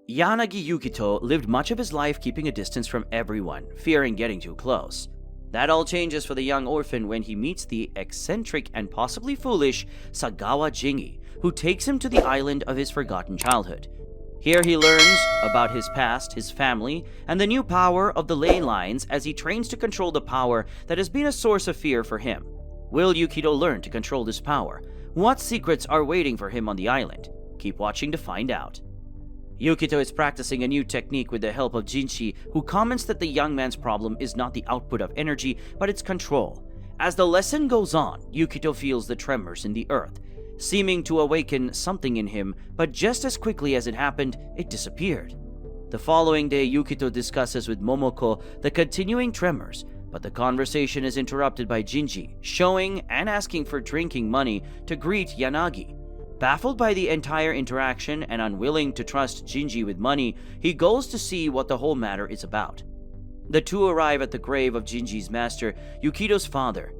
Yanagi Yukito lived much of his life keeping a distance from everyone, fearing getting too close. That all changes for the young orphan when he meets the eccentric and possibly foolish Sagawa Jingi, who takes him to the island of his forgotten childhood. Here he learns about his past, his family, and the new power of the ley lines as he trains to control the power that has been a source of fear for him. Will Yukito learn to control this power? What secrets are waiting for him on the island? Keep watching to find out. Yukito is practicing a new technique with the help of Jinshi, who comments that the young man's problem is not the output of energy, but its control. As the lesson goes on, Yukito feels the tremors in the earth, seeming to awaken something in him, but just as quickly as it happened, it disappeared. The following day, Yukito discusses with Momoko the continuing tremors, but the conversation is interrupted by Jinji, showing and asking for drinking money to greet Yanagi. Baffled by the entire interaction and unwilling to trust Jinji with money, he goes to see what the whole matter is about. The two arrive at the grave of Jinji's master, Yukito's father.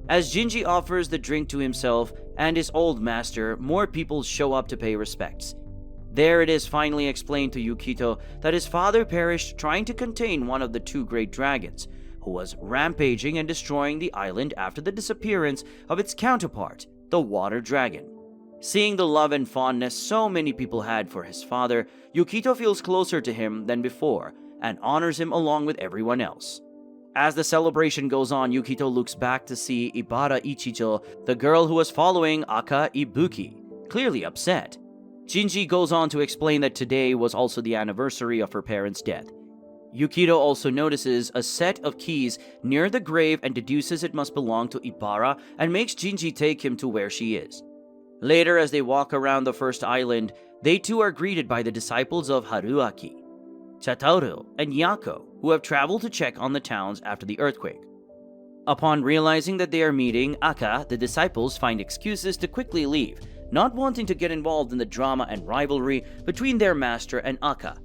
As Jinji offers the drink to himself and his old master, more people show up to pay respects. There it is finally explained to Yukito that his father perished trying to contain one of the two great dragons, who was rampaging and destroying the island after the disappearance of its counterpart, the water dragon. Seeing the love and fondness so many people had for his father, Yukito feels closer to him than before and honors him along with everyone else. As the celebration goes on, Yukito looks back to see Ibara Ichijo, the girl who was following Aka Ibuki, clearly upset. Jinji goes on to explain that today was also the anniversary of her parents' death. Yukito also notices a set of keys near the grave and deduces it must belong to Ibara and makes Jinji take him to where she is. Later, as they walk around the first island, they too are greeted by the disciples of Haruaki, Chataru, and Yako, who have traveled to check on the towns after the earthquake. Upon realizing that they are meeting Aka, the disciples find excuses to quickly leave, not wanting to get involved in the drama and rivalry between their master and Aka.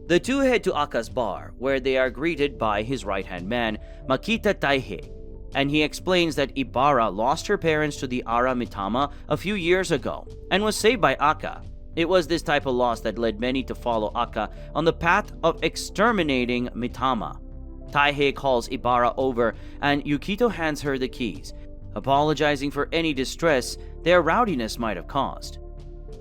The two head to Aka's bar, where they are greeted by his right-hand man, Makita Taihei, and he explains that Ibara lost her parents to the Ara Mitama a few years ago and was saved by Aka. It was this type of loss that led many to follow Aka on the path of exterminating Mitama. Taihei calls Ibara over and Yukito hands her the keys, apologizing for any distress their rowdiness might have caused.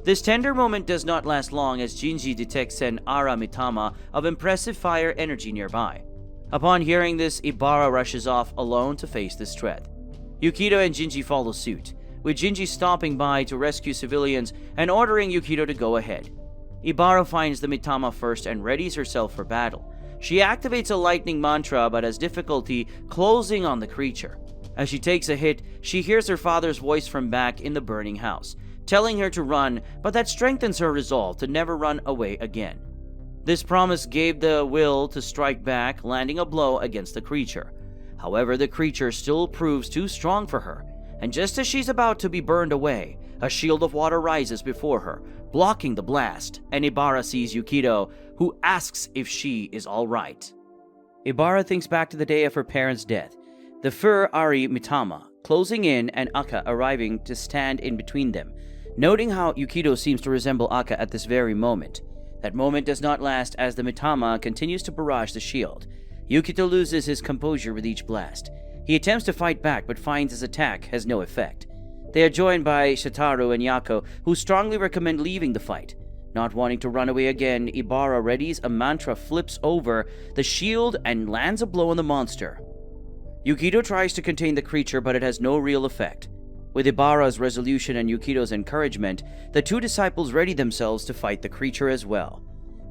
This tender moment does not last long as Jinji detects an Ara Mitama of impressive fire energy nearby. Upon hearing this, Ibara rushes off alone to face this threat. Yukito and Jinji follow suit, with Jinji stopping by to rescue civilians and ordering Yukito to go ahead. Ibara finds the Mitama first and readies herself for battle. She activates a lightning mantra but has difficulty closing on the creature. As she takes a hit, she hears her father's voice from back in the burning house, telling her to run, but that strengthens her resolve to never run away again. This promise gave the will to strike back, landing a blow against the creature. However, the creature still proves too strong for her, and just as she's about to be burned away, a shield of water rises before her, blocking the blast, and Ibara sees Yukito, who asks if she is alright. Ibara thinks back to the day of her parents' death, the Fur Ari Mitama closing in and Aka arriving to stand in between them, noting how Yukito seems to resemble Aka at this very moment. That moment does not last as the Mitama continues to barrage the shield. Yukito loses his composure with each blast. He attempts to fight back but finds his attack has no effect. They are joined by Shitaru and Yako, who strongly recommend leaving the fight. Not wanting to run away again, Ibara readies a mantra, flips over the shield and lands a blow on the monster. Yukito tries to contain the creature but it has no real effect. With Ibara's resolution and Yukito's encouragement, the two disciples ready themselves to fight the creature as well.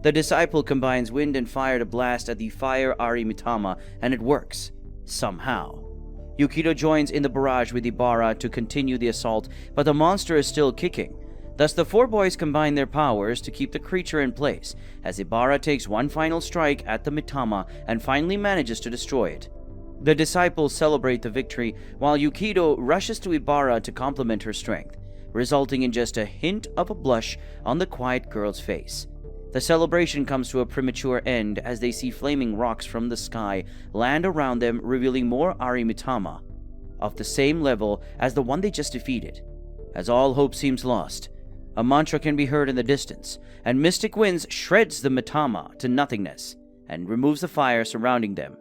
The disciple combines wind and fire to blast at the Fire Ari Mitama, and it works. Somehow. Yukito joins in the barrage with Ibara to continue the assault, but the monster is still kicking. Thus the four boys combine their powers to keep the creature in place, as Ibara takes one final strike at the Mitama and finally manages to destroy it. The disciples celebrate the victory, while Yukito rushes to Ibara to compliment her strength, resulting in just a hint of a blush on the quiet girl's face. The celebration comes to a premature end as they see flaming rocks from the sky land around them, revealing more Ari Mitama, of the same level as the one they just defeated. As all hope seems lost, A mantra can be heard in the distance, and mystic winds shreds the mitama to nothingness and removes the fire surrounding them.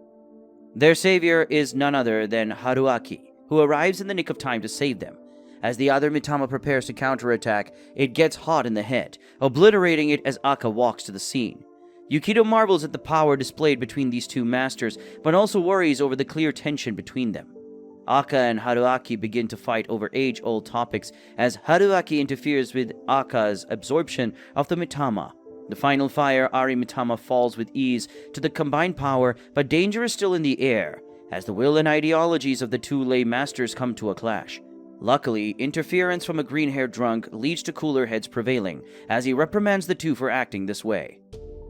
Their savior is none other than Haruaki, who arrives in the nick of time to save them. As the other mitama prepares to counterattack, it gets hot in the head, obliterating it as Aka walks to the scene. Yukito marvels at the power displayed between these two masters, but also worries over the clear tension between them. Aka and Haruaki begin to fight over age-old topics as Haruaki interferes with Aka's absorption of the mitama. The final fire, Ari Mitama, falls with ease to the combined power, but danger is still in the air, as the will and ideologies of the two lay masters come to a clash. Luckily, interference from a green-haired drunk leads to cooler heads prevailing, as he reprimands the two for acting this way.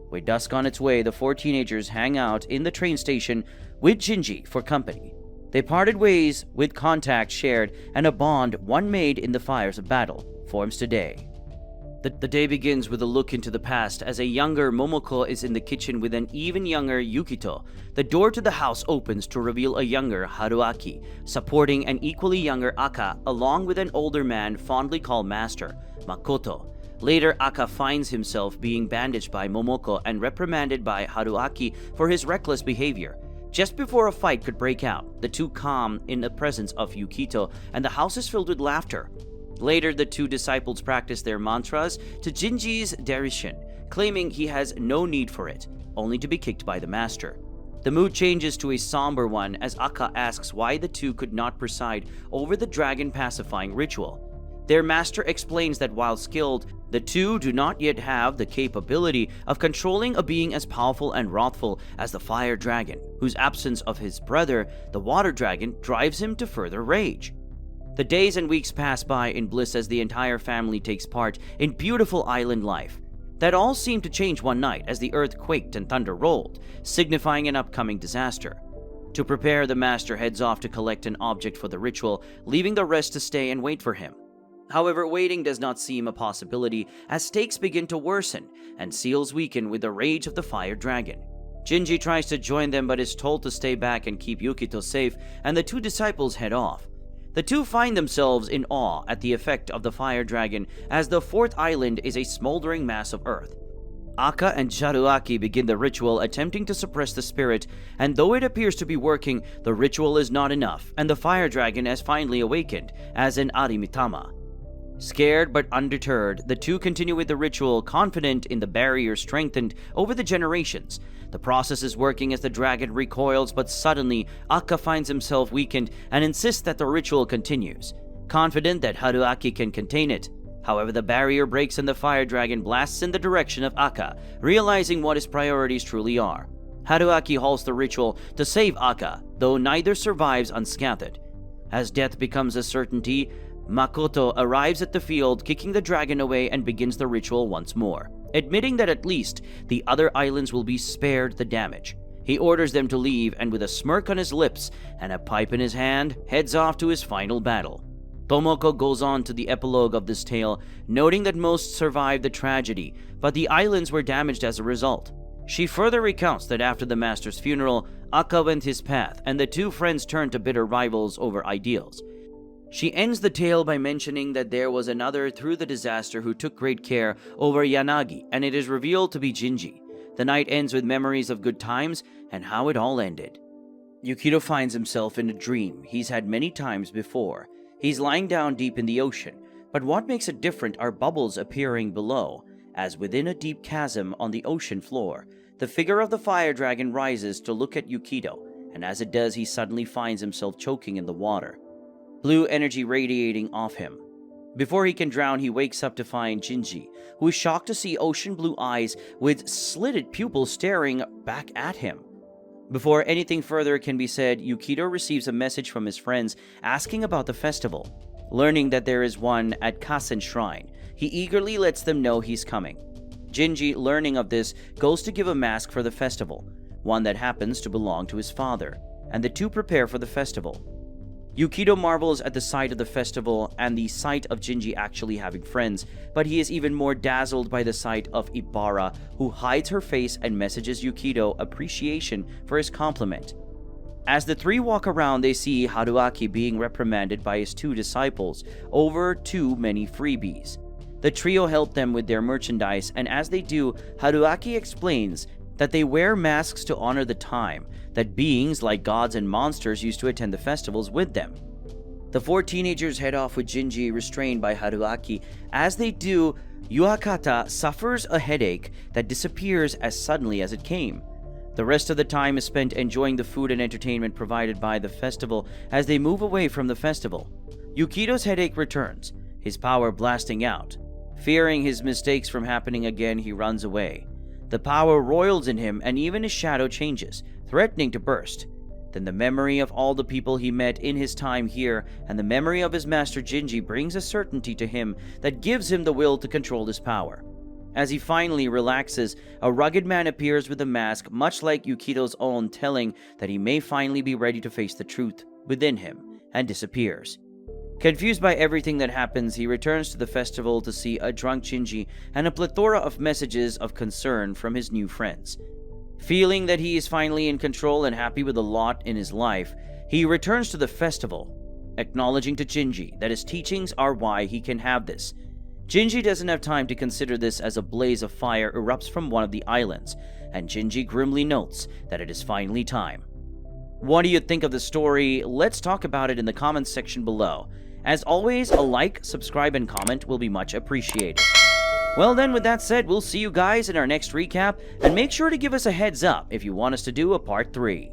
With dusk on its way, the four teenagers hang out in the train station with Jingi for company. They parted ways with contact shared, and a bond, one made in the fires of battle, forms today. The day begins with a look into the past as a younger Momoko is in the kitchen with an even younger Yukito. The door to the house opens to reveal a younger Haruaki, supporting an equally younger Aka, along with an older man fondly called Master, Makoto. Later, Aka finds himself being bandaged by Momoko and reprimanded by Haruaki for his reckless behavior. Just before a fight could break out, the two calm in the presence of Yukito, and the house is filled with laughter. Later, the two disciples practice their mantras to Jinji's derision, claiming he has no need for it, only to be kicked by the master. The mood changes to a somber one as Aka asks why the two could not preside over the dragon pacifying ritual. Their master explains that while skilled, the two do not yet have the capability of controlling a being as powerful and wrathful as the fire dragon, whose absence of his brother, the water dragon, drives him to further rage. The days and weeks pass by in bliss as the entire family takes part in beautiful island life. That all seemed to change one night as the earth quaked and thunder rolled, signifying an upcoming disaster. To prepare, the master heads off to collect an object for the ritual, leaving the rest to stay and wait for him. However, waiting does not seem a possibility as stakes begin to worsen and seals weaken with the rage of the fire dragon. Jinji tries to join them but is told to stay back and keep Yukito safe, and the two disciples head off. The two find themselves in awe at the effect of the fire dragon as the fourth island is a smoldering mass of earth. Aka and Haruaki begin the ritual, attempting to suppress the spirit, and though it appears to be working, the ritual is not enough, and the fire dragon has finally awakened as an Arimitama. Scared but undeterred, the two continue with the ritual, confident in the barrier strengthened over the generations. The process is working as the dragon recoils, but suddenly Aka finds himself weakened and insists that the ritual continues, confident that Haruaki can contain it. However, the barrier breaks and the fire dragon blasts in the direction of Aka, realizing what his priorities truly are. Haruaki halts the ritual to save Aka, though neither survives unscathed. As death becomes a certainty, Makoto arrives at the field, kicking the dragon away, and begins the ritual once more, admitting that at least the other islands will be spared the damage. He orders them to leave, and with a smirk on his lips and a pipe in his hand, heads off to his final battle. Tomoko goes on to the epilogue of this tale, noting that most survived the tragedy, but the islands were damaged as a result. She further recounts that after the master's funeral, Aka went his path, and the two friends turned to bitter rivals over ideals. She ends the tale by mentioning that there was another through the disaster who took great care over Yanagi, and it is revealed to be Jingi. The night ends with memories of good times and how it all ended. Yukito finds himself in a dream he's had many times before. He's lying down deep in the ocean, but what makes it different are bubbles appearing below, as within a deep chasm on the ocean floor. The figure of the fire dragon rises to look at Yukito, and as it does, he suddenly finds himself choking in the water, blue energy radiating off him. Before he can drown, he wakes up to find Jinji, who is shocked to see ocean blue eyes with slitted pupils staring back at him. Before anything further can be said, Yukito receives a message from his friends asking about the festival. Learning that there is one at Kasen Shrine, he eagerly lets them know he's coming. Jinji, learning of this, goes to give a mask for the festival, one that happens to belong to his father, and the two prepare for the festival. Yukito marvels at the sight of the festival and the sight of Jinji actually having friends, but he is even more dazzled by the sight of Ibara, who hides her face and messages Yukito appreciation for his compliment. As the three walk around, they see Haruaki being reprimanded by his two disciples over too many freebies. The trio help them with their merchandise, and as they do, Haruaki explains that they wear masks to honor the time that beings like gods and monsters used to attend the festivals with them. The 4 teenagers head off with Jingi restrained by Haruaki. As they do, Yuakata suffers a headache that disappears as suddenly as it came. The rest of the time is spent enjoying the food and entertainment provided by the festival as they move away from the festival. Yukito's headache returns, his power blasting out. Fearing his mistakes from happening again, he runs away. The power roils in him and even his shadow changes, threatening to burst. Then the memory of all the people he met in his time here and the memory of his master Jingi brings a certainty to him that gives him the will to control his power. As he finally relaxes, a rugged man appears with a mask much like Yukito's own, telling that he may finally be ready to face the truth within him, and disappears. Confused by everything that happens, he returns to the festival to see a drunk Jingi and a plethora of messages of concern from his new friends. Feeling that he is finally in control and happy with a lot in his life, he returns to the festival, acknowledging to Jingi that his teachings are why he can have this. Jingi doesn't have time to consider this as a blaze of fire erupts from one of the islands, and Jingi grimly notes that it is finally time. What do you think of the story? Let's talk about it in the comments section below. As always, a like, subscribe, and comment will be much appreciated. Well then, with that said, we'll see you guys in our next recap, and make sure to give us a heads up if you want us to do a part 3.